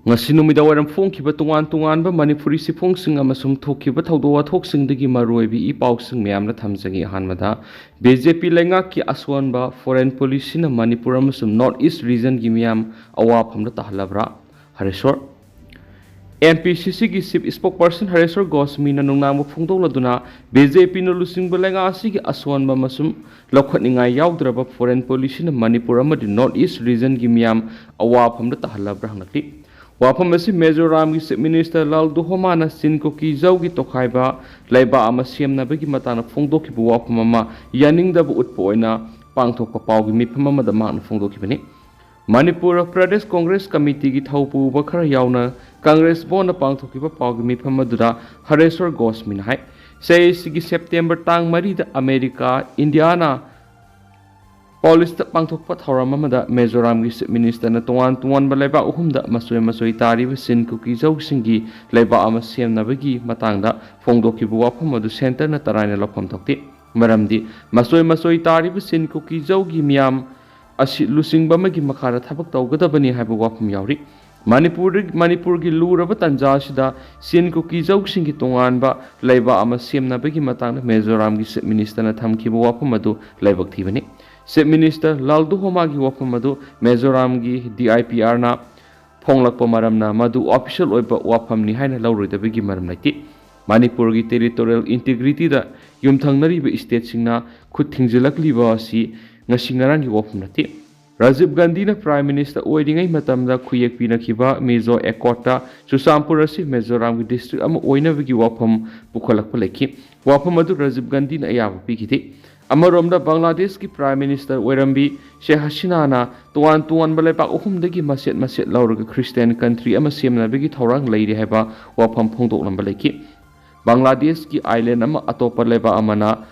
ngasi numida waram phongkhiba tungan Manipuri siphongsing amasum thokhiba thawdo wathoksingdagi maroibi ipausing meyamna thamjagi hanmada BJP lengaki aswanba foreign policy na Manipur amasum North East region gi miyam awaphamna tahlabra Hareswar MPCC की chief spokesperson Hareshwar गोस्मी नुंगनांग फोंदोलदुना BJP न लुसिंगबा लेंगा असिगी असोनबा मसुम लौखटनिंगाय यावद्रबा foreign policy न Manipur अमदि north east region की मियाम अवाफम तहलब्रा हंगति वाफम असि मिजोराम की chief minister लाल दुहोमाना सिनको की जौ की तोखाइबा लेबा अमा सेमनाबगी मताना फोंदोखिबा वाफम अमा यानिंगदबा उत्पा ओइना पांगथोकपा पावगी मिफम अमदा मांगना फोंदोखिबनि Manipur Pradesh Congress Committee की थौपु बखर यावना कांग्रेस बोन पांगथोखिबा पावगी मिफम अदुदा हरेश्वर गोस्मिन हाय सेसिगी सेप्टेम्बर तांग मरीदा अमेरिका इंडियाना पुलिस पांगथोकपा थौरम अमदा मिजोराम की चीफ मिनिस्टर न तोंगान लेबा उहुमदा मसोय तारिबा सिनकुकी जौसिंगी लेबा अमा सेमनाबगी मतांगदा फोंदोखिबा वाफम अदु सेंटर न तरायना लफम थोकते मरमदी मसोय तारिबा सिनकुकी जौगी मियाम असी लुसिंगबमगी मखारा थबक तौगदबनी हाइबा वाफम यावरी मणिपुर की लूरब तंजासिदा सिनकुकी जौसिंगी तोंगानबा लेबा अमा सेमनाबगी मतांगदा मिजोराम की चीफ मिनिस्टर न थमखिबा वाफम अदु लेबक थीबनी चीफ मिनिस्टर लालदु होमा की वाफम अदु मिजोराम की DIPR ना फोंगलकपा मरमना मदु ऑफिशियल ओइबा वाफमनि हाइना लौरोइदबगी मरम लाइति मणिपुर की टेरिटोरियल इंटीग्रिटी दा युमथंगनरिबा स्टेट सिंगना खुद थिंजिलकलिबा असि ngasingaraang gi wafum nati Rajiv Gandhi na prime minister oidingai matamda khuyek pinakhiba Mizo Ekota Chusampur asi Mizoram gi district ama oinabagi wafam pukhalakpa lekhi wafam adu Rajiv Gandhi na ayabu pikiti amaromda Bangladesh ki prime minister oirambi Sheikh Hasina na tuan balaipak uhumdagi maset lauraga Christian country ama semnabagi thorang leiri haiba wafam phongdok namba lekhi Bangladesh ki island ama atopa leba amana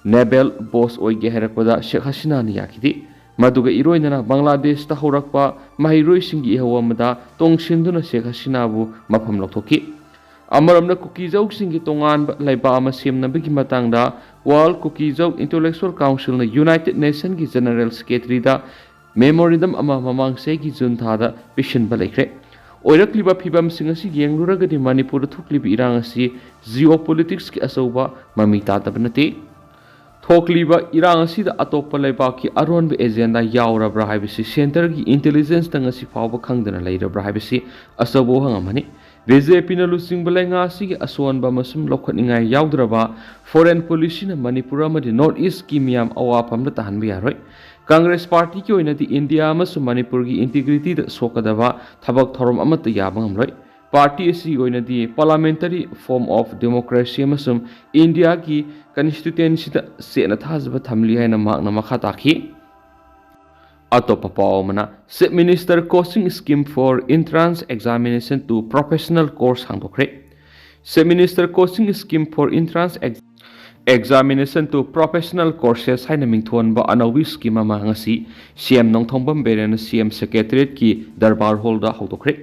Nebel boss oige herakpada Sheikh Hasina ni yakidi maduga iroinana Bangladesh ta horakpa mahiroi singi hawamada tongsinduna Sheikh Hasina bu mafam loktoki amaramna kukizau singi tongan laiba ama semnabagi matangda World Kukizau Intellectual Council na United Nations ki General Secretary da memorandum ama mamangse ki junta da pishin balekre oirakliba phibam singasi yengluragadi Manipur thuklibi irang asi geopolitics ki asauba mamita tabnate थोकलीबा इरांग असिदा अतोप्पा लेबाकी अरोनबा agenda यावरब्रा हाइबसी centre की intelligence तंगसी फावबा खंगदना लेरब्रा हाइबसी असबो हंगमनि BJP na lusing balenga asigi asonba masum lokhatningai yaudraba foreign policy na Manipur amadi North East ki miyam awapam da tahanba yaroi Congress party ki oinadi India amasum Manipur ki integrity da sokadaba thabak thorom amata yabangamroi Party asi oinadi parliamentary form of democracy amasum India ki constituency da sena thazba thamli haina makna makha takhi atopa paomana Chief Minister coaching scheme for entrance examination to professional course hangdokre Chief Minister coaching scheme for entrance examination to professional courses haina mingthon ba anawi scheme ma ngasi CM nongthombam beren CM secretariat ki darbar hall da hawdokre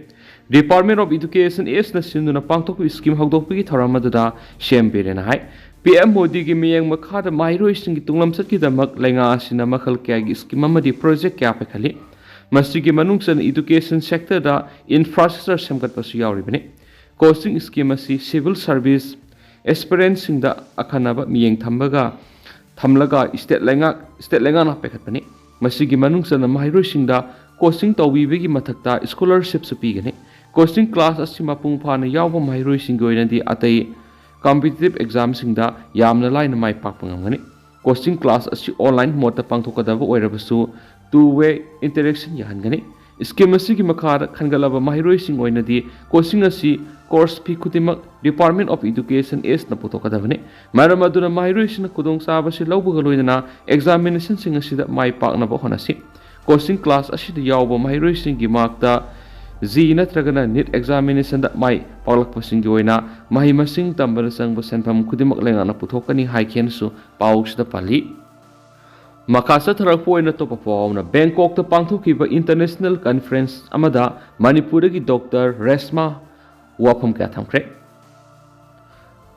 Department of Education is na sinduna pangtok scheme hawdokpi thoramadada CM beren hai PM Modi ki miyang makhada mahiroi singi tunglamsat ki damak lenga asina makhal kya gi scheme amadi project kya pe khali masigi manungsan education sector da infrastructure semkat pasu yauribani coaching scheme asi civil service aspirants sing da akhanaba miyang thamlaga state lenga na pe khatpani masigi manungsan mahiroi sing da coaching tawbi begi mathakta scholarship su pigani coaching class asi mapung phana yawba mahiroi sing goinadi atai competitive exam singda yamna line mai pakpangangani coaching class asi online mode pangthokadaba oirabasu two-way interaction yahangani scheme asi ki makhara khangalaba mahiroi sing oinadi coaching asi course fee khutimak Department of Education is na putokadabani maramaduna mahiroi sing kudong sabasi lawbuga loinana examination sing asi da mai pakna ba honasi coaching class asi da yawba mahiroi sing gi makta Z natragana NEET examination da mai paulak pasing goina mahi masing tambal sang bosenpam kudimak lengana puthokani haikhen su pauks da pali makasa tharak poina to papauna Bangkok ta pangthoki ba international conference amada Manipur gi Dr. Resma wapam ka thamkre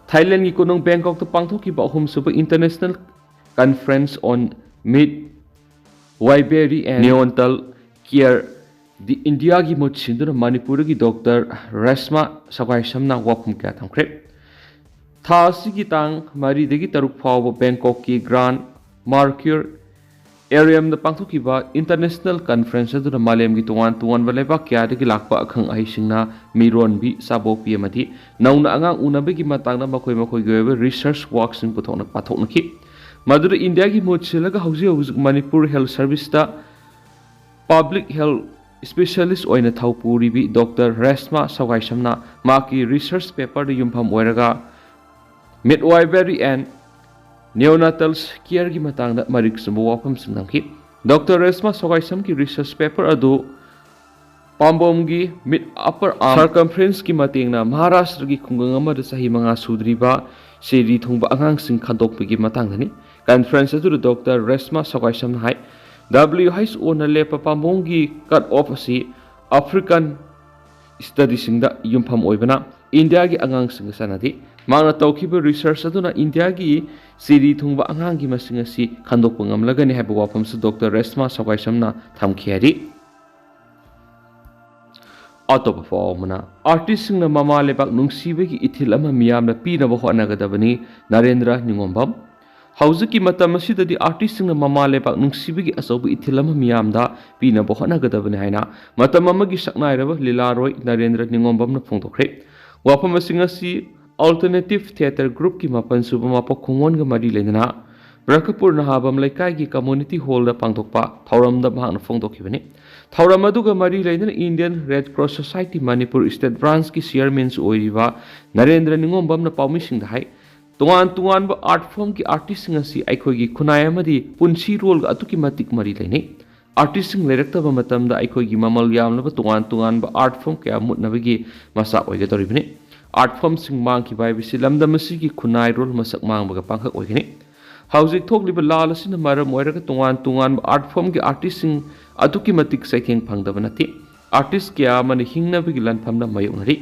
Thailand gi konong Bangkok ta pangthoki ba hum su international conference on midwifery and neonatal care the India की मुद सिंदुना मणिपुर की doctor Reshma सगाईसमना वाफम क्या थमख्रे था की तांग मरीदगी तरुक फाव Bangkok की grand मार्क्यूर एरियम the पांथुकिबा international conference अदुना मालेम की तोवान तोवान Baleba क्या दगी लाकपा अखंग अहिसिंगना मिरोन भी साबोपी अमदी नौना अंगांग उनबगी मतांगना मखोय मखोय गयबे रिसर्च वर्क सिंग पुथोना पाथोकनखि मदुर इंडिया की मुद सिलगा हौजी हौजी मणिपुर हेल्थ सर्विस दा पब्लिक हेल्थ स्पेशलिस्ट ओइना थौपुरिबी डॉक्टर रेशमा सगाईसमना माकी रिसर्च पेपर द युमफम ओइरगा मिडवाइफरी एंड neonatals care की मतंग मरीक वाफम सिंगी डॉक्टर रेशमा सगाईसम की रिसर्च पेपर अदु पाम्बोम की मिड अपर आर्म सर्कमफ्रेंस की मतेंगना महाराष्ट्र की खुंगंग अमद सही मंगा सुद्रीबा सेरी थोंबा अगांगसिंग खादोकपगी मतंगनी कॉन्फ्रेंस अदु डॉक्टर रेशमा सगाईसम हाई WHO न लेप पाम्बोम की कट ऑफ असी अफ्रीकन स्टडीसिंग युमफम ओइबना इंडिया की अगांगसिंग सनदी मांगना तौखिबा रिसर्च अदुना इंडिया की सिरी थुंगबा अंगांग की मसिंग असि खांदोकपा ngamlagani haiba wafam su Dr. Resma Sogaisamna thamkhiari atop formuna artist singna mama lebak nungsibagi ithil ama miyamna pinaba honagadabani Narendra Ningombam Haujik matam asidadi artist singna mama lebak nungsibagi asobu ithil ama miyamda pinaba honagadabani haina matam amagi saknairaba Lilaroi Narendra Ningombam na phongtokre wafam asingasi Alternative Theatre Group की मापन सुबह मापक खुंगोन का मरी लेना ब्रह्मपुर नहाबम लेकाई की community hall दा पांगथोकपा थौरम दा भांग फोंगथोखिबनी थौरम अदुगा मरी लेना Indian red cross society Manipur state branch की चेयरमैन ओइरिबा नरेंद्र निंगोमबम न पाउमिसिंग दा हाई तोंगान तोंगान बा आर्ट फॉर्म की आर्टिस्ट सिंग असि अखोगी खुनाय अमदी पुंसी रोल गा अतुकी मतिक मरी लेने आर्टिस्ट सिंग लेरक्तबा मतमदा अखोगी ममल यामनबा तोंगान तोंगान बा आर्ट फॉर्म क्या मुतनबगी मसा ओइगदोरिबनी आर्ट फॉर्म सिंग मांग की बाइबिसी लमदम की खुनाई रोल मसक मांगबगा पांखक ओइगनी हौजिक थोकलिबा लाल असिना मरम ओइरगा तोंगान तोंगान आर्ट फॉर्म की आर्टिस्ट सिंग अतुकी मतिक सैखेंग फंगदबा नथि आर्टिस्ट क्या मन हिंगनबगी लनफमना मयोनरी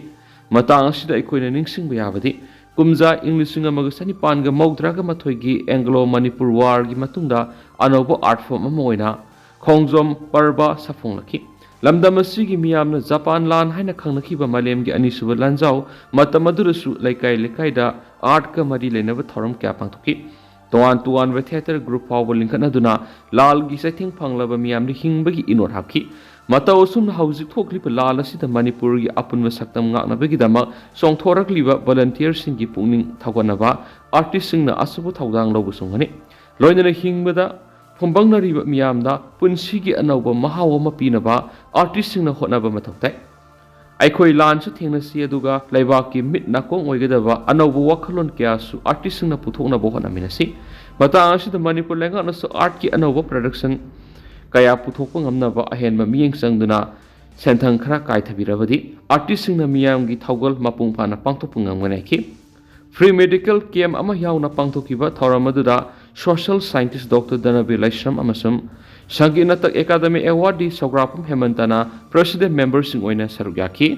मतांग असिदा अखोइना निंगसिंगबा याबदी कुमजा इंग्लिशिंग अमग सनिपानगा मौद्रागा मथोइगी एंग्लो मणिपुर वार की मतुंगदा अनोबो आर्ट फॉर्म अमा ओइना खोंगजोम पर्बा सफोंगलखि लमदम असिगी मियामना जापान लान हाइना खंगनखिबा मालेम की अनिसुबा लांजाव मतम अदुरसु लेकाई लेकाइदा आर्ट का मरी लेनबा थौरम क्या पांथोकि तोआन तोआन वे थिएटर ग्रुप फाव लिंखनदुना लाल की सैथिंग फंगलबा मियामनि हिंबगी इनोट हाखि मतौ असुम हौजिक थोकलिबा लाल असिदा मणिपुर की अपुनबा सक्तम ngaknabagidama songthorakliba volunteer singi pungning thawganaba artist singna asubu thawdang lobu sungani loinana hingbada फुंबंगनरिबा मियामदा पुंसिगी अनौबा Mahav अमा पीनबा आर्टिस्ट सिंगना होनबा मथौताई अखोई लानसु थेंगनसी अदुगा लैबाकी मिट नाकोंग ओइगदबा अनौबा वखलोन क्यासु आर्टिस्ट सिंगना पुथोकनबा होनमिनसी मतांग असिदा मणिपुर लेंगानसु आर्ट की अनौबा प्रोडक्शन कया पुथोकपा ngamnaba अहेनबा मियेंग संगदुना सेंथंग खरा कायथबिरबदी आर्टिस्ट सिंगना मियामगी थौगल मपुंग फाना पांगथोकपा ngamganaiki फ्री मेडिकल कैम्प अमा यावना पांगथोकिबा थौरम अदुदा सोशल साइंटिस्ट डॉक्टर दनबी लाइसम अमसम संगीत नाटक एकाडेमी एवार्डी सौग्राफम हेमंतना प्रेसिडेंट मेंबर सिंग ओइना सरुक याखि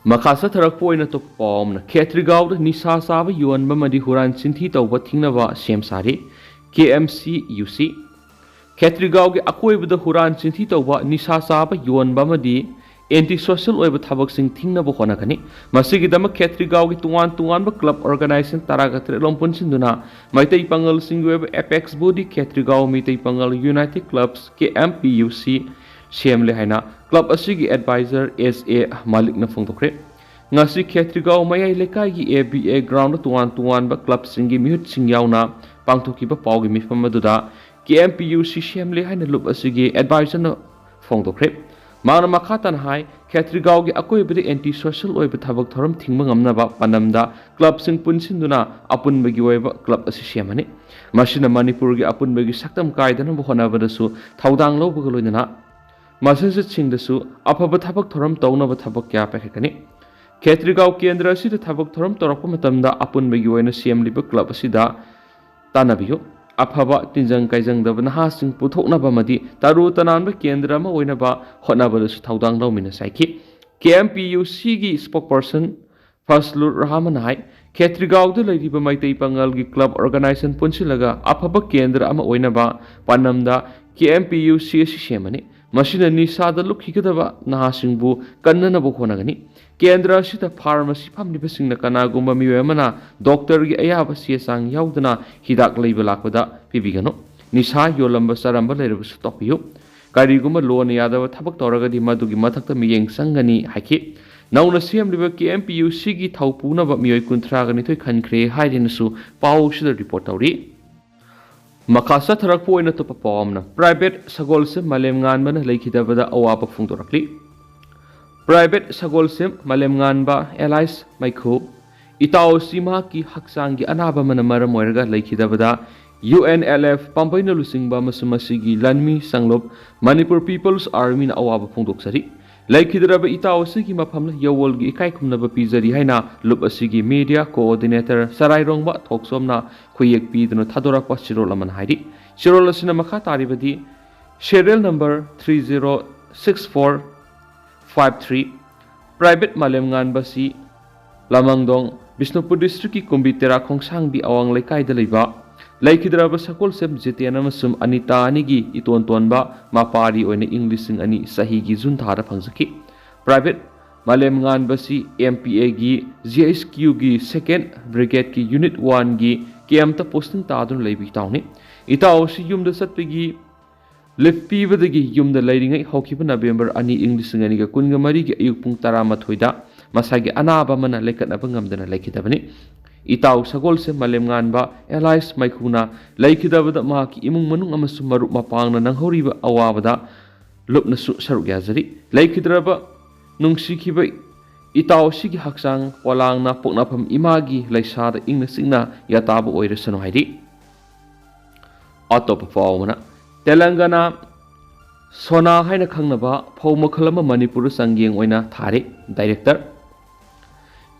मखासा थरकपो ओइना तो पॉमना खेत्रिगाव निसा साबा योनबा मदि हुरान चिंथी तौबा थिंगनबा सेम सारी KMCUC खेत्रिगाव के अकोइबदा हुरान चिंथी तौबा निसा साबा योनबा मदि एंटी सोशल ओइबा थबकसिंग थिंगनबा होनागनी मसिगिदमक खेत्रिगाव की तुआन तुआनबा क्लब ऑर्गेनाइजेशन तरागत्र लोंपुनसिंदुना मैतै पंगल सिंग ओइबा apex body Khetrigao Meitei Pangal united clubs KMPUC सेमले हाइना क्लब असिगी एडवाइजर SA मालिक न फोंदोखरे ngasi खेत्रिगाव मयाई लेकाई की ABA ग्राउंड तुआन तुआनबा क्लब सिंगी मिहुत सिंग यावना पांगथोकिबा पावगी मिफम मदुदा KMPUC सेमले हाइना लुप असिगी एडवाइजर न फोंदोखरे माना मखातन हाई खेत्रिगाव की अकोइबदि एंटी सोशल ओइबा थबक थोरम थिंगबा ngamnaba panamda क्लब सिंग पुनसिंदुना अपुनबगी ओइबा क्लब असि सेमani मसिना मणिपुर की अपुनबगी सक्तम कायदना होनाबदसु थौदांग लौबगा लोइना मसिन सिंगदसु अफब थबक थोरम तौनबा थबक क्या पैखकनी खेत्रिगाव केंद्र असिदा थबक थोरम तोरकपा मतमदा अपुनबगी ओइना सेमलिबा क्लब असिदा तानबियो अफब तिंजंग काइजंगदब नहासिंग पुथोकनबमदि तारु तनानबा केंद्र अमा ओइनबा होनाबदसु थौदांग लौमिना साइखि KMPUC की स्पोकपर्सन फसलुर रहमान हाई खेत्रिगावदु लैरिबा मैतै पंगल की क्लब ऑर्गेनाइजेशन पुनसिलगा अफब केंद्र अमा ओइनबा पन्नमदा KMPUC असि सेमनि ꯃꯁꯤꯅ ꯅꯤꯁꯥꯗ ꯂꯨꯞꯈꯤꯒꯗꯕ ꯅꯍꯥꯁꯤꯡꯕꯨ ꯀꯟꯅꯅꯕ ꯍꯣꯠꯅꯒꯅꯤ꯫ ꯀꯦꯟꯗ꯭ꯔ ꯑꯁꯤꯗ ꯐꯥꯔꯃꯥꯁꯤ ꯐꯝꯂꯤꯕꯁꯤꯡꯅ ꯀꯅꯥꯒꯨꯝꯕ ꯃꯤꯑꯣꯏ ꯑꯃꯅ ꯗꯣꯛꯇꯔꯒꯤ ꯑꯌꯥꯕ ꯆꯦ ꯆꯥꯡ ꯌꯥꯎꯗꯅ ꯍꯤꯗꯥꯛ ꯂꯩꯕ ꯂꯥꯛꯄꯗ ꯄꯤꯕꯤꯒꯅꯨ꯫ ꯅꯤꯁꯥ ꯌꯣꯜꯂꯝꯕ ꯆꯥꯔꯝꯕ ꯂꯩꯔꯕꯁꯨ ꯇꯣꯛꯄꯤꯌꯨ꯫ ꯀꯔꯤꯒꯨꯝꯕ ꯂꯣꯟꯅ ꯌꯥꯗꯕ ꯊꯕꯛ ꯇꯧꯔꯒꯗꯤ ꯃꯗꯨꯒꯤ ꯃꯊꯛꯇ ꯃꯤꯠꯌꯦꯡ ꯆꯪꯒꯅꯤ ꯍꯥꯏꯈꯤ꯫ ꯅꯧꯅ ꯁꯦꯝꯂꯤꯕ KMPUCꯒꯤ ꯊꯧ ꯄꯨꯅꯕ ꯃꯤꯑꯣꯏ 32 ꯈꯟꯈ꯭ꯔꯦ ꯍꯥꯏꯗꯨꯅꯁꯨ ꯄꯥꯎ ꯑꯁꯤꯗ ꯔꯤꯄꯣꯔꯠ ꯇꯧꯔꯤ꯫ ꯃꯈꯥ ꯆꯠꯊꯔꯛꯄ ꯑꯣꯏꯅ ꯑꯇꯣꯞꯄ ꯄꯥꯎ ꯑꯃꯅ ꯄ꯭ꯔꯥꯏꯚꯦꯠ ꯁꯒꯣꯜꯁꯦꯝ ꯃꯥꯂꯦꯝ ꯉꯥꯟꯕꯅ ꯂꯩꯈꯤꯗꯕꯗ ꯑꯋꯥꯕ ꯐꯣꯡꯗꯣꯔꯛꯂꯤ꯫ ꯄ꯭ꯔꯥꯏꯚꯦꯠ ꯁꯒꯣꯜꯁꯦꯝ ꯃꯥꯂꯦꯝ ꯉꯥꯟꯕ ꯑꯦꯂꯥꯏꯁ ꯃꯩꯈꯨ ꯏꯇꯥꯎ ꯑꯁꯤ ꯃꯍꯥꯛꯀꯤ ꯍꯛꯆꯥꯡꯒꯤ ꯑꯅꯥꯕ ꯑꯃꯅ ꯃꯔꯝ ꯑꯣꯏꯔꯒ ꯂꯩꯈꯤꯗꯕꯗ UNLF ꯄꯥꯝꯕꯩꯅ ꯂꯨꯆꯤꯡꯕ ꯑꯃꯁꯨꯡ ꯃꯁꯤꯒꯤ ꯂꯟꯃꯤ ꯁꯪꯂꯨꯞ ꯃꯅꯤꯄꯨꯔ ꯄꯤꯄꯜꯁ ꯑꯥꯔꯃꯤꯅ ꯑꯋꯥꯕ ꯐꯣꯡꯗꯣꯛꯆꯔꯤ꯫ ꯂꯩꯈꯤꯗ꯭ꯔꯕ ꯏꯇꯥꯎ ꯑꯁꯤꯒꯤ ꯃꯐꯝꯗ ꯌꯧꯋꯣꯜꯒꯤ ꯏꯀꯥꯏ ꯈꯨꯝꯅꯕ ꯄꯤꯖꯔꯤ ꯍꯥꯏꯅ ꯂꯨꯞ ꯑꯁꯤꯒꯤ ꯃꯤꯗꯤꯌꯥ ꯀꯣꯑꯣꯔꯗꯤꯅꯦꯇꯔ ꯁꯔꯥꯏꯔꯣꯡꯕ ꯊꯣꯛꯆꯣꯝꯅ ꯈꯨꯌꯦꯛ ꯄꯤꯗꯨꯅ ꯊꯥꯗꯣꯔꯛꯄ ꯆꯤꯔꯣꯜ ꯑꯃꯅ ꯍꯥꯏꯔꯤ꯫ ꯆꯤꯔꯣꯜ ꯑꯁꯤꯅ ꯃꯈꯥ ꯇꯥꯔꯤꯕꯗꯤ ꯁꯦꯔꯤꯌꯦꯜ ꯅꯝꯕꯔ 306453 ꯄ꯭ꯔꯥꯏꯚꯦꯠ ꯃꯥꯂꯦꯝ ꯉꯥꯟꯕꯁꯤ ꯂꯃꯪꯗꯣꯡ ꯕꯤꯁꯅꯨꯄꯨꯔ ꯗꯤꯁꯇ꯭ꯔꯤꯛꯀꯤ ꯀꯨꯝꯕꯤ ꯇꯦꯔꯥ ꯈꯣꯡꯁꯥꯡꯕꯤ ꯑꯋꯥꯡ ꯂꯩꯀꯥꯏꯗ ꯂꯩꯕ ꯂꯩꯈꯤꯗ꯭ꯔꯕ ꯁꯒꯣꯜꯁꯦꯝ ꯖꯤꯇꯦꯟ ꯑꯃꯁꯨꯡ ꯑꯅꯤꯇꯥ ꯑꯅꯤꯒꯤ ꯏꯇꯣꯟ ꯇꯣꯟꯕ ꯃꯄꯥꯔꯤ ꯑꯣꯏꯅ ꯏꯪ 2002 ꯆꯍꯤꯒꯤ ꯖꯨꯟ ꯊꯥꯗ ꯐꯪꯖꯈꯤ꯫ ꯄ꯭ꯔꯥꯏꯚꯦꯠ ꯃꯥꯂꯦꯝ ꯉꯥꯟꯕꯁꯤ MPAꯒꯤ GHQꯒꯤ 2nd ꯕ꯭ꯔꯤꯒꯦꯗꯀꯤ ꯌꯨꯅꯤꯠ 1ꯒꯤ ꯀꯦꯝꯞꯇ ꯄꯣꯁꯇꯤꯡ ꯇꯥꯗꯨꯅ ꯂꯩꯕ ꯏꯇꯥꯎꯅꯤ꯫ ꯏꯇꯥꯎ ꯑꯁꯤ ꯌꯨꯝꯗ ꯆꯠꯄꯒꯤ ꯂꯤꯐ ꯄꯤꯕꯗꯒꯤ ꯌꯨꯝꯗ ꯂꯩꯔꯤꯉꯩ ꯍꯧꯈꯤꯕ November 2, 2023ꯒꯤ ꯑꯌꯨꯛ ꯄꯨꯡ 11ꯗ ꯃꯁꯥꯒꯤ ꯑꯅꯥꯕ ꯑꯃꯅ ꯂꯩꯈꯠꯅꯕ ꯉꯝꯗꯅ ꯂꯩꯈꯤꯗꯕꯅꯤ꯫ ꯏꯇꯥꯎ ꯁꯒꯣꯜꯁꯦꯝ ꯃꯥꯂꯦꯝ ꯉꯥꯟꯕ ꯑꯦꯂꯥꯏꯁ ꯃꯩꯈꯨꯅ ꯂꯩꯈꯤꯗꯕꯗ ꯃꯍꯥꯛꯀꯤ ꯏꯃꯨꯡ ꯃꯅꯨꯡ ꯑꯃꯁꯨꯡ ꯃꯔꯨꯞ ꯃꯄꯥꯡꯅ ꯅꯪꯍꯧꯔꯤꯕ ꯑꯋꯥꯕꯗ ꯂꯨꯞꯅꯁꯨ ꯁꯔꯨꯛ ꯌꯥꯖꯔꯤ꯫ ꯂꯩꯈꯤꯗ꯭ꯔꯕ ꯅꯨꯡꯁꯤꯈꯤꯕ ꯏꯇꯥꯎ ꯑꯁꯤꯒꯤ ꯍꯛꯆꯥꯡ ꯄꯣꯂꯥꯡꯅ ꯄꯣꯛꯅꯐꯝ ꯏꯃꯥꯒꯤ ꯂꯩꯁꯥꯗ ꯏꯪꯅ ꯆꯤꯛꯅ ꯌꯥꯇꯥꯕ ꯑꯣꯏꯔꯁꯅꯨ ꯍꯥꯏꯔꯤ꯫ ꯑꯇꯣꯞꯄ ꯄꯥꯎ ꯑꯃꯅ ꯇꯦꯂꯪꯒꯥꯅꯥ ꯁꯣꯅꯥ ꯍꯥꯏꯅ ꯈꯪꯅꯕ ꯐꯧ ꯃꯈꯜ ꯑꯃ ꯃꯅꯤꯄꯨꯔꯗ ꯆꯥꯡꯌꯦꯡ ꯑꯣꯏꯅ ꯊꯥꯔꯤ꯫ ꯗꯥꯏꯔꯦꯛꯇꯔ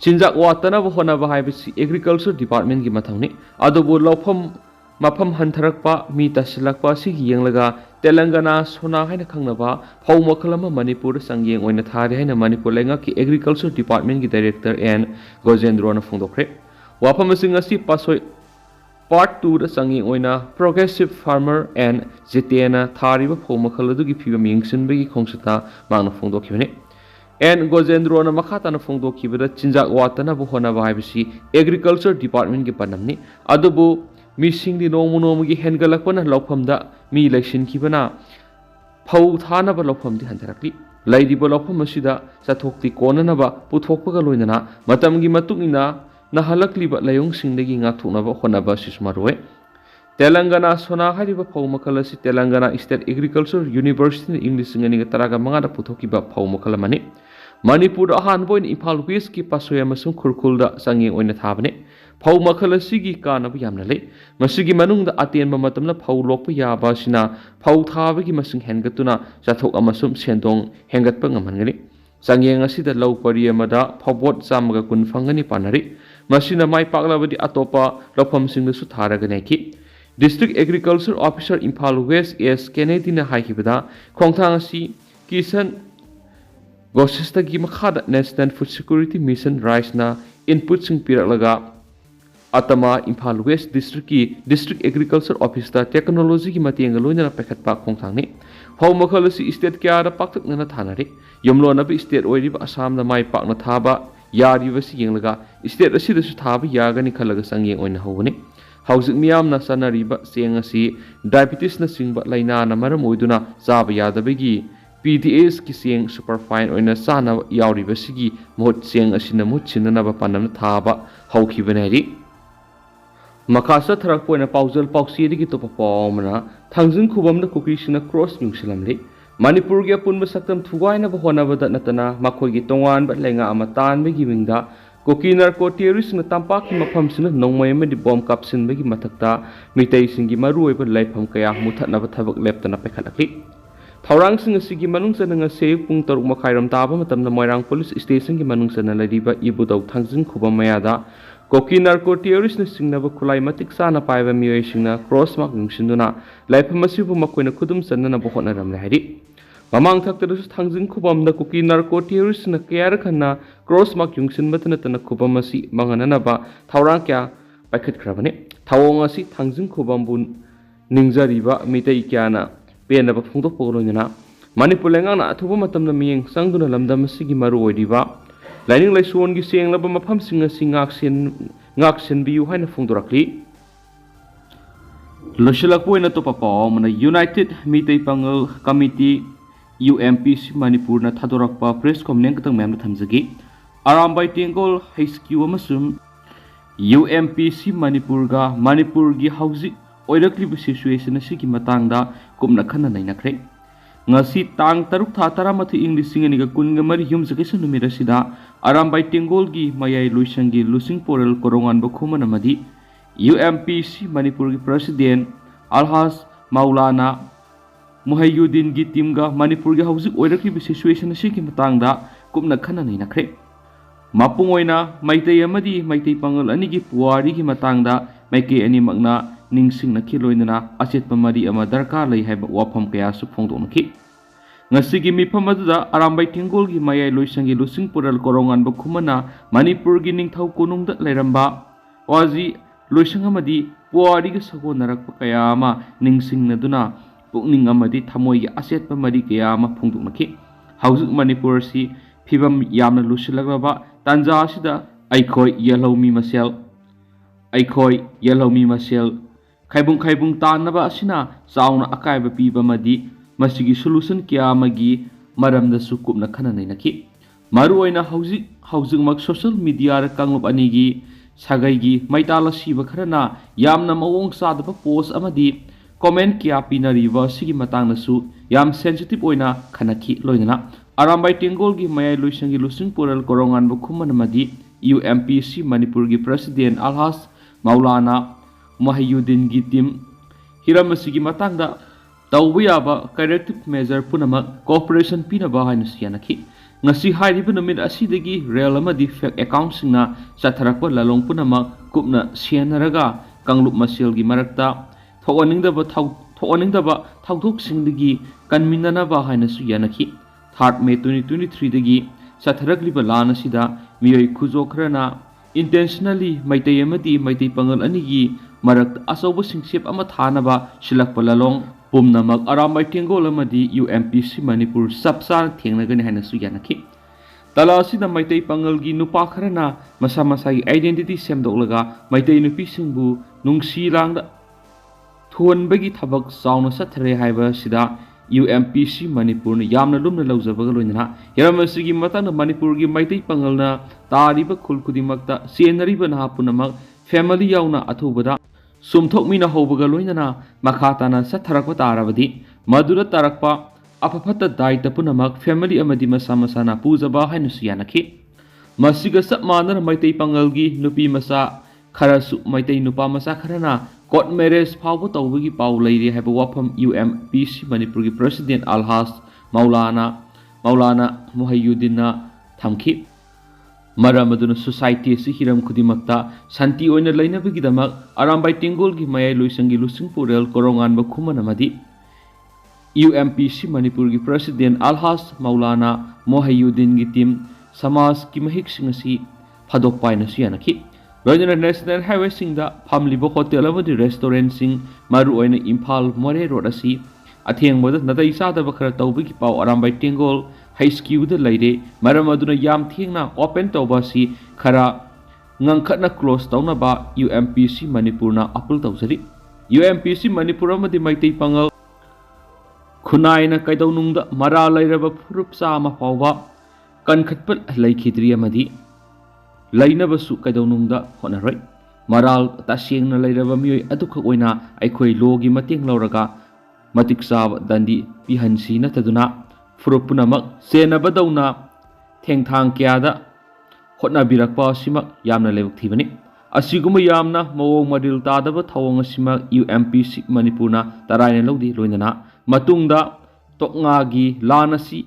ꯆꯤꯟꯖꯥꯛ ꯋꯥꯠꯇꯅꯕ ꯍꯣꯠꯅꯕ ꯍꯥꯏꯕꯁꯤ ꯑꯦꯒ꯭ꯔꯤꯀꯜꯆꯔ ꯗꯤꯄꯥꯔꯠꯃꯦꯟꯠꯒꯤ ꯃꯊꯧꯅꯤ꯫ ꯑꯗꯨꯕꯨ ꯃꯐꯝ ꯍꯟꯊꯔꯛꯄ ꯃꯤ ꯇꯥꯁꯤꯜꯂꯛꯄ ꯑꯁꯤꯒꯤ ꯌꯦꯡꯂꯒ ꯇꯦꯂꯪꯒꯥꯅꯥ ꯁꯣꯅꯥ ꯍꯥꯏꯅ ꯈꯪꯅꯕ ꯐꯧ ꯃꯈꯜ ꯑꯃ ꯃꯅꯤꯄꯨꯔꯗ ꯆꯥꯡꯌꯦꯡ ꯑꯣꯏꯅ ꯊꯥꯔꯤ ꯍꯥꯏꯅ ꯃꯅꯤꯄꯨꯔ ꯂꯩꯉꯥꯛꯀꯤ ꯑꯦꯒ꯭ꯔꯤꯀꯜꯆꯔ ꯗꯤꯄꯥꯔꯠꯃꯦꯟꯠꯒꯤ ꯗꯥꯏꯔꯦꯛꯇꯔ N. ꯒꯣꯖꯦꯟꯗ꯭ꯔꯣꯅ ꯐꯣꯡꯗꯣꯛꯈ꯭ꯔꯦ꯫ ꯋꯥꯐꯝꯁꯤꯡ ꯑꯁꯤ ꯄꯥꯁꯣꯏ ꯄꯥꯔꯠ 2ꯗ ꯆꯥꯡꯌꯦꯡ ꯑꯣꯏꯅ ꯄ꯭ꯔꯣꯒ꯭ꯔꯦꯁꯤꯚ ꯐꯥꯔꯃꯔ N. ꯖꯤꯇꯦꯅ ꯊꯥꯔꯤꯕ ꯐꯧ ꯃꯈꯜ ꯑꯗꯨꯒꯤ ꯐꯤꯕꯝ ꯌꯦꯡꯁꯤꯟꯕꯒꯤ ꯈꯣꯡꯆꯠꯇ ꯃꯍꯥꯛꯅ ꯐꯣꯡꯗꯣꯛꯈꯤꯕꯅꯤ꯫ N. ꯒꯣꯖꯦꯟꯗ꯭ꯔꯣꯅ ꯃꯈꯥ ꯇꯥꯅ ꯐꯣꯡꯗꯣꯛꯈꯤꯕꯗ ꯆꯤꯟꯖꯥꯛ ꯋꯥꯠꯇꯅꯕ ꯍꯣꯠꯅꯕ ꯍꯥꯏꯕꯁꯤ ꯑꯦꯒ꯭ꯔꯤꯀꯜꯆꯔ ꯗꯤꯄꯥꯔꯠꯃꯦꯟꯠꯒꯤ ꯄꯥꯟꯗꯝꯅꯤ꯫ ꯑꯗꯨꯕꯨ ꯃꯤꯁꯤꯡꯗꯤ ꯅꯣꯡꯃꯒꯤ ꯍꯦꯟꯒꯠꯂꯛꯄꯅ ꯂꯧꯐꯝꯗ ꯃꯤ ꯂꯩꯁꯤꯟꯈꯤꯕꯅ ꯐꯧ ꯊꯥꯅꯕ ꯂꯧꯐꯝꯗꯤ ꯍꯟꯊꯔꯛꯂꯤ꯫ ꯂꯩꯔꯤꯕ ꯂꯧꯐꯝ ꯑꯁꯤꯗ ꯆꯠꯊꯣꯛꯇꯤ ꯀꯣꯟꯅꯅꯕ ꯄꯨꯊꯣꯛꯄꯒ ꯂꯣꯏꯅꯅ ꯃꯇꯝꯒꯤ ꯃꯇꯨꯡ ꯏꯟꯅ ꯅꯥꯍꯜꯂꯛꯂꯤꯕ ꯂꯥꯏꯑꯣꯡꯁꯤꯡꯗꯒꯤ ꯉꯥꯛꯊꯣꯛꯅꯕ ꯍꯣꯠꯅꯕ ꯑꯁꯤꯁꯨ ꯃꯔꯨꯑꯣꯏ꯫ ꯇꯦꯂꯪꯒꯥꯅꯥ ꯁꯣꯅꯥ ꯍꯥꯏꯔꯤꯕ ꯐꯧ ꯃꯈꯜ ꯑꯁꯤ ꯇꯦꯂꯪꯒꯥꯅꯥ ꯁ꯭ꯇꯦꯠ ꯑꯦꯒ꯭ꯔꯤꯀꯜꯆꯔ ꯌꯨꯅꯤꯚꯔꯁꯤꯇꯤꯅ ꯏꯪ 2015ꯗ ꯄꯨꯊꯣꯛꯈꯤꯕ ꯐꯧ ꯃꯈꯜ ꯑꯃꯅꯤ꯫ ꯃꯅꯤꯄꯨꯔꯗ ꯑꯍꯥꯟꯕ ꯑꯣꯏꯅ ꯏꯝꯐꯥꯜ ꯋꯦꯁꯠꯀꯤ ꯄꯥꯁꯣꯏ ꯑꯃꯁꯨꯡ ꯈꯨꯔꯈꯨꯜꯗ ꯆꯥꯡꯌꯦꯡ ꯑꯣꯏꯅ ꯊꯥꯕꯅꯤ꯫ ꯐꯧ ꯃꯈꯜ ꯑꯁꯤꯒꯤ ꯀꯥꯟꯅꯕ ꯌꯥꯝꯅ ꯂꯩ꯫ ꯃꯁꯤꯒꯤ ꯃꯅꯨꯡꯗ ꯑꯇꯦꯟꯕ ꯃꯇꯝꯗ ꯐꯧ ꯂꯣꯛꯄ ꯌꯥꯕ ꯑꯁꯤꯅ ꯐꯧ ꯊꯥꯕꯒꯤ ꯃꯁꯤꯡ ꯍꯦꯟꯒꯠꯇꯨꯅ ꯆꯥꯊꯣꯛ ꯑꯃꯁꯨꯡ ꯁꯦꯟꯗꯣꯡ ꯍꯦꯟꯒꯠꯄ ꯉꯝꯍꯟꯒꯅꯤ꯫ ꯆꯥꯡꯌꯦꯡ ꯑꯁꯤꯗ ꯂꯧ ꯄꯔꯤ ꯑꯃꯗ ꯐꯧꯕꯣꯠ 110 ꯐꯪꯒꯅꯤ ꯄꯥꯅꯔꯤ꯫ ꯃꯁꯤꯅ ꯃꯥꯏ ꯄꯥꯛꯂꯕꯗꯤ ꯑꯇꯣꯞꯄ ꯂꯧꯐꯝꯁꯤꯡꯗꯁꯨ ꯊꯥꯔꯒꯅꯤ ꯍꯥꯏꯈꯤ꯫ District agriculture officer Imphal west S. ꯀꯦꯅꯦꯗꯤꯅ ꯍꯥꯏꯈꯤꯕꯗ ꯈꯣꯡꯊꯥꯡ ꯑꯁꯤ ꯀꯤꯁꯟ ꯒꯣꯁꯤꯁꯇꯒꯤ ꯃꯈꯥꯗ ꯅꯦꯁꯅꯦꯜ ꯐꯨꯗ ꯁꯦꯀ꯭ꯌꯨꯔꯤꯇꯤ ꯃꯤꯁꯟ ꯔꯥꯏꯁꯅ ꯏꯟꯄꯨꯠꯁꯤꯡ ꯄꯤꯔꯛꯂꯒ ꯑꯇꯃꯥ ꯏꯝꯐꯥꯜ ꯋꯦꯁꯠ ꯗꯤꯁꯇ꯭ꯔꯤꯛꯀꯤ ꯗꯤꯁꯇ꯭ꯔꯤꯛꯠ ꯑꯦꯒ꯭ꯔꯤꯀꯜꯆꯔ ꯑꯣꯐꯤꯁꯇ ꯇꯦꯛꯅꯣꯂꯣꯖꯤꯒꯤ ꯃꯇꯦꯡꯒ ꯂꯣꯏꯅꯅ ꯄꯥꯏꯈꯠꯄ ꯈꯣꯡꯊꯥꯡꯅꯤ꯫ ꯐꯧ ꯃꯈꯜ ꯑꯁꯤ ꯁ꯭ꯇꯦꯠ ꯀꯌꯥꯗ ꯄꯥꯛꯇꯛꯅꯅ ꯊꯥꯅꯔꯤ꯫ ꯌꯨꯝꯂꯣꯟꯅꯕ ꯁ꯭ꯇꯦꯠ ꯑꯣꯏꯔꯤꯕ ꯑꯁꯥꯝꯗ ꯃꯥꯏ ꯄꯥꯛꯅ ꯊꯥꯕ ꯌꯥꯔꯤꯕꯁꯤ ꯌꯦꯡꯂꯒ ꯁ꯭ꯇꯦꯠ ꯑꯁꯤꯗꯁꯨ ꯊꯥꯕ ꯌꯥꯒꯅꯤ ꯈꯜꯂꯒ ꯆꯥꯡꯌꯦꯡ ꯑꯣꯏꯅ ꯍꯧꯕꯅꯤ꯫ ꯍꯧꯖꯤꯛ ꯃꯤꯌꯥꯝꯅ ꯆꯥꯅꯔꯤꯕ ꯆꯦꯡ ꯑꯁꯤ ꯗꯥꯏꯕꯦꯇꯤꯁꯅꯆꯤꯡꯕ ꯂꯥꯏꯅꯥꯅ ꯃꯔꯝ ꯑꯣꯏꯗꯨꯅ ꯆꯥꯕ ꯌꯥꯗꯕꯒꯤ PDHꯒꯤ ꯆꯦꯡ ꯁꯨꯄꯔꯐꯥꯏꯟ ꯑꯣꯏꯅ ꯆꯥꯅꯕ ꯌꯥꯎꯔꯤꯕꯁꯤꯒꯤ ꯃꯍꯨꯠ ꯆꯦꯡ ꯑꯁꯤꯅ ꯃꯍꯨꯠ ꯁꯤꯟꯅꯅꯕ ꯄꯥꯟꯗꯝꯅ ꯊꯥꯕ ꯍꯧꯈꯤꯕꯅꯤ ꯍꯥꯏꯔꯤ꯫ ꯃꯈꯥ ꯆꯠꯊꯔꯛꯄ ꯑꯣꯏꯅ ꯄꯥꯎꯖꯦꯜ ꯄꯥꯎꯆꯦꯗꯒꯤ ꯑꯇꯣꯞꯄ ꯄꯥꯎ ꯑꯃꯅ ꯊꯥꯡꯖꯤꯡ ꯈꯨꯕꯝꯗ ꯀꯨꯀꯤꯁꯤꯡꯅ ꯀ꯭ꯔꯣꯁ ꯌꯨꯡꯁꯤꯜꯂꯝꯂꯤ꯫ ꯃꯅꯤꯄꯨꯔꯒꯤ ꯑꯄꯨꯟꯕ ꯁꯛꯇꯝ ꯊꯨꯒꯥꯏꯅꯕ ꯍꯣꯠꯅꯕꯗ ꯅꯠꯇꯅ ꯃꯈꯣꯏꯒꯤ ꯇꯣꯉꯥꯟꯕ ꯂꯩꯉꯥꯛ ꯑꯃ ꯇꯥꯟꯕꯒꯤ ꯃꯤꯡꯗ ꯀꯨꯀꯤ ꯅꯥꯔꯀꯣ ꯇꯦꯔꯣꯔꯤꯁꯁꯤꯡꯅ ꯇꯝꯄꯥꯛꯀꯤ ꯃꯐꯝꯁꯤꯡꯗ ꯅꯣꯡꯃꯩ ꯑꯃꯗꯤ ꯕꯣꯝ ꯀꯥꯞꯁꯤꯟꯕꯒꯤ ꯃꯊꯛꯇ ꯃꯤꯇꯩꯁꯤꯡꯒꯤ ꯃꯔꯨꯑꯣꯏꯕ ꯂꯩꯐꯝ ꯀꯌꯥ ꯃꯨꯊꯠꯅꯕ ꯊꯕꯛ ꯂꯦꯞꯇꯅ ꯄꯥꯏꯈꯠꯂꯛꯂꯤ꯫ ꯊꯧꯔꯥꯡꯁꯤꯡ ꯑꯁꯤꯒꯤ ꯃꯅꯨꯡ ꯆꯟꯅ ꯉꯁꯤ ꯑꯌꯨꯛ ꯄꯨꯡ 6:30 ꯇꯥꯕ ꯃꯇꯝꯗ ꯃꯣꯏꯔꯥꯡ ꯄꯨꯂꯤꯁ ꯁ꯭ꯇꯦꯁꯟꯒꯤ ꯃꯅꯨꯡ ꯆꯟꯅ ꯂꯩꯔꯤꯕ ꯏꯕꯨꯙꯧ ꯊꯥꯡꯖꯤꯡ ꯈꯨꯕꯝ ꯃꯌꯥꯗ ꯀꯨꯀꯤ ꯅꯥꯔꯀꯣ ꯇꯦꯔꯣꯔꯤꯁꯅ ꯆꯤꯡꯅꯕ ꯈꯨꯠꯂꯥꯏ ꯃꯇꯤꯛ ꯆꯥꯅ ꯄꯥꯏꯕ ꯃꯤꯑꯣꯏꯁꯤꯡꯅ ꯀ꯭ꯔꯣꯁꯃꯥꯔꯛ ꯌꯨꯡꯁꯤꯟꯗꯨꯅ ꯂꯩꯐꯝ ꯑꯁꯤꯕꯨ ꯃꯈꯣꯏꯅ ꯈꯨꯗꯨꯝ ꯆꯟꯅꯅꯕ ꯍꯣꯠꯅꯔꯝꯂꯦ ꯍꯥꯏꯔꯤ꯫ ꯃꯃꯥꯡ ꯊꯛꯇꯗꯁꯨ ꯊꯥꯡꯖꯤꯡ ꯈꯨꯕꯝꯗ ꯀꯨꯀꯤ ꯅꯥꯔꯀꯣ ꯇꯦꯔꯣꯔꯤꯁꯅ ꯀꯌꯥꯔꯛ ꯍꯟꯅ ꯀ꯭ꯔꯣꯁꯃꯥꯔꯛ ꯌꯨꯡꯁꯤꯟꯕꯇ ꯅꯠꯇꯅ ꯈꯨꯕꯝ ꯑꯁꯤ ꯃꯥꯡꯍꯟꯅꯅꯕ ꯊꯧꯔꯥꯡ ꯀꯌꯥ ꯄꯥꯏꯈꯠꯈ꯭ꯔꯕꯅꯤ꯫ ꯊꯧꯑꯣꯡ ꯑꯁꯤ ꯊꯥꯡꯖꯤꯡ ꯈꯨꯕꯝꯕꯨ ꯅꯤꯡꯖꯔꯤꯕ ꯃꯤꯇꯩ ꯀꯌꯥꯅ ꯄꯦꯟꯗꯕ ꯐꯣꯡꯗꯣꯛꯄꯒ ꯂꯣꯏꯅꯅ Manipur lengana athuba matamna miyeng sangduna lamdam asigi maru oiriba laining laisuongi senglaba mafamsing asi ngaksen biu haina phongdorakli losilakpoina to papa mana United Meetei Pangal Committee UMPC Manipur na thadorakpa press conference katang mem thamjagi ARAMBAI TENGOL HQ amasum UMPC Manipur ga Manipur gi Haojik oirakliba situation asigi matangda kumna khana nainakre ngasi tang taruk tha taramathi English ni ga kunga mari yum jagesa numira sida ARAMBAI TENGOL gi mayai luisangi lusing poral korongan bakhumana madi UMPC Manipur gi President Alhas Maulana Muhayyuddin gi team ga Manipur gi Haojik oirakliba situation asigi matangda kumna khana nainakre Mapungoina Meetei amadi Meetei Pangal ani gi puari gi matangda maike ani magna ningsing na khiloinana achetpa mari ama darkar lei haiba wafam kaya su phongdonaki ngasigi mifam aduda ARAMBAI TENGOL gi mayai loisangi lusing pural korongan ba khumana Manipur gi ningthau konungda leiramba waji loisang amadi puari gi sago narakpa kaya ama ningsing naduna pukning amadi thamoi gi achetpa mari kaya ama phongdonaki Haojik Manipur si phibam yamna lusilagraba tanja asida aikhoi yellow masel khaibung tanaba asina sauna akaiba piba madi masigi solution kya magi maramda sukupna khana nainaki maru oina Haojik mak social media ra kanglup anigi sagai gi maitala siba kharana yamna mawong sadaba post amadi comment kya pinariba sigi matangna su yam sensitive oina khanaki loinana ARAMBAI TENGOL gi mayai luisangi lusing pural korongan bu khumana madi UMPC Manipur gi President Alhas Maulana Muhayyuddin gi team hiramasi matangda tawba yaba corrective measure punama cooperation pinaba haina sianaki ngasi hairiba numit asidagi real amadi fake account singna satharakpa lalong punama kupna sianaraga kanglup masil gi marakta thoaningdaba thawdok singdagi kanminana haina su yanaki 3 May 2023 dagi satharakliba lana sida miyoi khujo khrana intentionally Meetei amadi Meetei Pangal anigi marak asobo singsep ama thanaba silakpa lalong pumnamak ARAMBAI TENGOL amadi UMPC Manipur sapsar thengnagani haina su yanaki tala asida Meetei Pangal gi nupa kharana masa gi identity semdoklaga Meetei nupi singbu nungsi langda thonbagi thabak sauna sathare haiba sida UMPC Manipur na yamna lumna laujabaga loinana hiramasi matana Manipur gi Meetei Pangal na tariba khulkudimakta senariba na punamak family yauna athubada sumthokmina hobaga loinana makhatana satharakpa tarabadi madura tarakpa apapata daita punamak family amadi masana pujaba hainu siyanaki masiga sapmana Meetei Pangal gi nupi masa kharasu Meetei nupa masa kharana court marriage phawba tawbagi paw leiri haiba wafam UMPC Manipur gi President Alhas Maulana Muhayyuddin na thamki maramaduna society si hiram khudimakta santi oina lainabagi damak ARAMBAI TENGOL gi mayai loisangi lusing pural korongan ba khumana madi UMPC Manipur gi President Alhas Maulana Muhayyuddin gi team samaj ki mahik singasi phadok paina sianaki Loinana National Highway singda famlibo hotel amadi restaurant sing maru oina Imphal More Road asi athengboda natai sadaba khara tawbagi paw ARAMBAI TENGOL HQ da leire maramaduna yam thengna open tawba si khara ngangkhatna close tawna ba UMPC Manipur na apul tawjari UMPC Manipur amadi Meetei Pangal khunaina kaidawnungda mara leiraba furup sama pawba kankhatpat leikhidri amadi lainabasu kaidawnungda honaroi maral tasengna leiraba miyoi adukha oina aikhoi logi mateng lauraga matik sab dandi pihansi na taduna furupunamak senabadawna thengthang kyada hotna birakpa simak yamna lebuk thibani asiguma yamna mawong madil tadaba thawang asima UMPC Manipur na taraina lodi loinana matungda toknga gi lanasi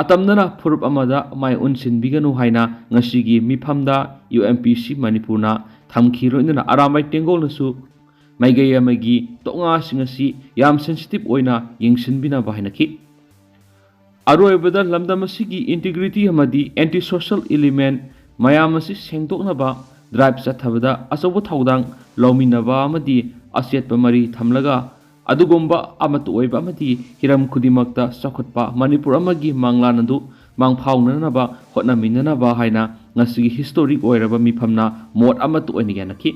atamnana furup amada mai unsin biganu haina ngasigi mifamda UMPC Manipur na thamki loinana ARAMBAI TENGOL nasu maigaya magi toknga singasi yam sensitive oina yingsinbina bahinaki aroibada lamdamasigi integrity amadi anti social element mayamasi sengdoknaba drive chathabada asobo thawdang lawminaba amadi asetpa mari thamlaga ꯑꯗꯨꯒꯨꯝꯕ ꯑꯃꯠꯇ ꯑꯣꯏꯕ ꯑꯃꯗꯤ ꯍꯤꯔꯝ ꯈꯨꯗꯤꯡꯃꯛꯇ ꯆꯥꯎꯈꯠꯄ ꯃꯅꯤꯄꯨꯔ ꯑꯃꯒꯤ ꯃꯪꯂꯥꯟ ꯑꯗꯨ ꯃꯥꯡꯐꯥꯎꯅꯅꯕ ꯍꯣꯠꯅꯃꯤꯟꯅꯅꯕ ꯍꯥꯏꯅ ꯉꯁꯤꯒꯤ ꯍꯤꯁꯇꯣꯔꯤꯛ ꯑꯣꯏꯔꯕ ꯃꯤꯐꯝꯅ ꯃꯣꯠ ꯑꯃꯠꯇ ꯑꯣꯏꯅ ꯌꯥꯅꯈꯤ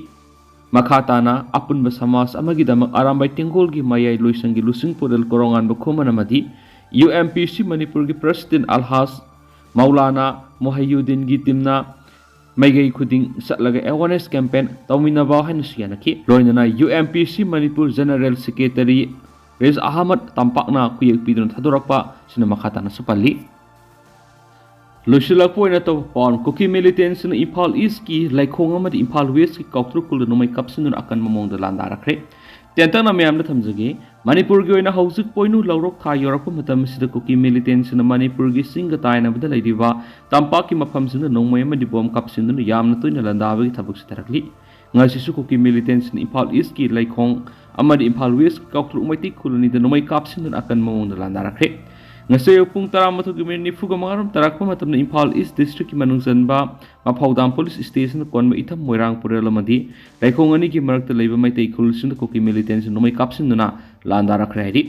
ꯃꯈꯥ ꯇꯥꯅ ꯑꯄꯨꯟꯕ ꯁꯃꯥꯖ ꯑꯃꯒꯤꯗꯃꯛ ꯑꯔꯥꯝꯕꯥꯏ ꯇꯦꯡꯒꯣꯜꯒꯤ ꯃꯌꯥꯏ ꯂꯣꯏꯁꯪꯒꯤ ꯂꯨꯆꯤꯡ ꯄꯨꯔꯦꯜ ꯀꯣꯔꯣꯡꯉꯥꯟꯕ ꯈꯨꯃꯟ ꯑꯃꯗꯤ UMPC ꯃꯅꯤꯄꯨꯔꯒꯤ ꯄ꯭ꯔꯁꯤꯗꯦꯟ ꯑꯜꯍꯥꯖ ꯃꯧꯂꯥꯅꯥ ꯃꯣꯍꯌꯨꯗꯤꯟꯒꯤ ꯇꯤꯝꯅ ꯃꯩꯒꯩ ꯈꯨꯗꯤꯡ ꯆꯠꯂꯒ ꯑꯦꯋꯥꯔꯅꯦꯁ ꯀꯦꯝꯄꯦꯟ ꯇꯧꯃꯤꯟꯅꯕ ꯍꯥꯏꯅꯁꯨ ꯌꯥꯅꯈꯤ ꯂꯣꯏꯅꯅ UMPC Manipur general secretary Raj Ahmad ꯇꯝꯄꯥꯛꯅ ꯈꯨꯌꯦꯛ ꯄꯤꯗꯨꯅ ꯊꯥꯗꯣꯔꯛꯄ ꯁꯤꯅ ꯃꯈꯥ ꯇꯥꯅꯁꯨ ꯄꯜꯂꯤ ꯂꯣꯏꯁꯤꯜꯂꯛꯄ ꯑꯣꯏꯅ ꯇꯧꯕ ꯄꯥꯎꯟ ꯀꯨꯀꯤ ꯃꯤꯂꯤꯇꯦꯟꯁꯤꯅ ꯏꯝꯐꯥꯜ ꯏꯁꯀꯤ ꯂꯩꯈꯣꯡ ꯑꯃꯗꯤ ꯏꯝꯐꯥꯜ ꯋꯦꯁꯀꯤ ꯀꯥꯎꯇ꯭ꯔꯨꯛꯀꯨꯜꯗ ꯅꯣꯡꯃꯩ ꯀꯥꯞꯁꯤꯟꯗꯨꯅ ꯑꯀꯟꯕ ꯃꯑꯣꯡꯗ ꯂꯥꯟꯗꯥꯔꯛꯈ꯭ꯔꯦ ꯇꯦꯟꯇꯛꯅ ꯃꯌꯥꯝꯗ ꯊꯝꯖꯒꯦ ꯃꯅꯤꯄꯨꯔꯒꯤ ꯑꯣꯏꯅ ꯍꯧꯖꯤꯛ ꯄꯣꯏꯅꯨ ꯂꯧꯔꯣꯛ ꯊꯥ ꯌꯧꯔꯛꯄ ꯃꯇꯝ ꯑꯁꯤꯗ ꯀꯨꯀꯤ ꯃꯤꯂꯤꯇꯦꯟꯁꯤꯅ ꯃꯅꯤꯄꯨꯔꯒꯤ ꯆꯤꯡꯒ ꯇꯥꯏꯅꯕꯗ ꯂꯩꯔꯤꯕ ꯇꯝꯄꯥꯛꯀꯤ ꯃꯐꯝꯁꯤꯡꯗ ꯅꯣꯡꯃꯩ ꯑꯃꯗꯤ ꯕꯣꯝ ꯀꯥꯞꯁꯤꯟꯗꯨꯅ ꯌꯥꯝꯅ ꯇꯣꯏꯅ ꯂꯥꯟꯗꯥꯕꯒꯤ ꯊꯕꯛ ꯆꯠꯊꯔꯛꯂꯤ ꯉꯁꯤꯁꯨ ꯀꯨꯀꯤ ꯃꯤꯂꯤꯇꯦꯟꯁꯤꯅ ꯏꯝꯐꯥꯜ ꯏꯁꯀꯤ ꯂꯩꯈꯣꯡ ꯑꯃꯗꯤ ꯏꯝꯐꯥꯜ ꯋꯦꯁꯀꯤ ꯀꯥꯎꯇ꯭ꯔꯨꯛ ꯃꯩꯇꯩ ꯈꯨꯜꯂꯅꯤꯗ ꯅꯣꯡꯃꯩ ꯀꯥꯞꯁꯤꯟꯗꯨꯅ ꯑꯀꯟꯕ ꯃꯑꯣꯡꯗ ꯂꯥꯟꯗꯥꯔꯛꯈ꯭ꯔꯦ ꯉꯁꯤ ꯑꯌꯨꯛ ꯄꯨꯡ 13:45 ꯇꯥꯔꯛꯄ ꯃꯇꯝꯗ ꯏꯝꯐꯥꯜ ꯏꯁ ꯗꯤꯁꯇ꯭ꯔꯤꯛꯀꯤ ꯃꯅꯨꯡ ꯆꯟꯕ ꯃꯐꯧꯗꯥꯝ ꯄꯨꯂꯤꯁ ꯁ꯭ꯇꯦꯁꯟꯗ ꯀꯣꯟꯕ ꯏꯊꯝ ꯃꯣꯏꯔꯥꯡ ꯄꯨꯔꯦꯜ ꯑꯃꯗꯤ ꯂꯩꯈꯣꯡ ꯑꯅꯤꯒꯤ ꯃꯔꯛꯇ ꯂꯩꯕ ꯃꯩꯇꯩ ꯈꯨꯜꯁꯤꯡꯗ ꯀꯨꯀꯤ ꯃꯤꯂꯤꯇꯦꯟꯁꯤꯅ ꯅꯣꯡꯃꯩ ꯀꯥꯞꯁꯤꯟꯗꯨꯅ ꯂꯥꯟꯗꯥꯔꯛꯈ꯭ꯔꯦ ꯍꯥꯏꯔꯤ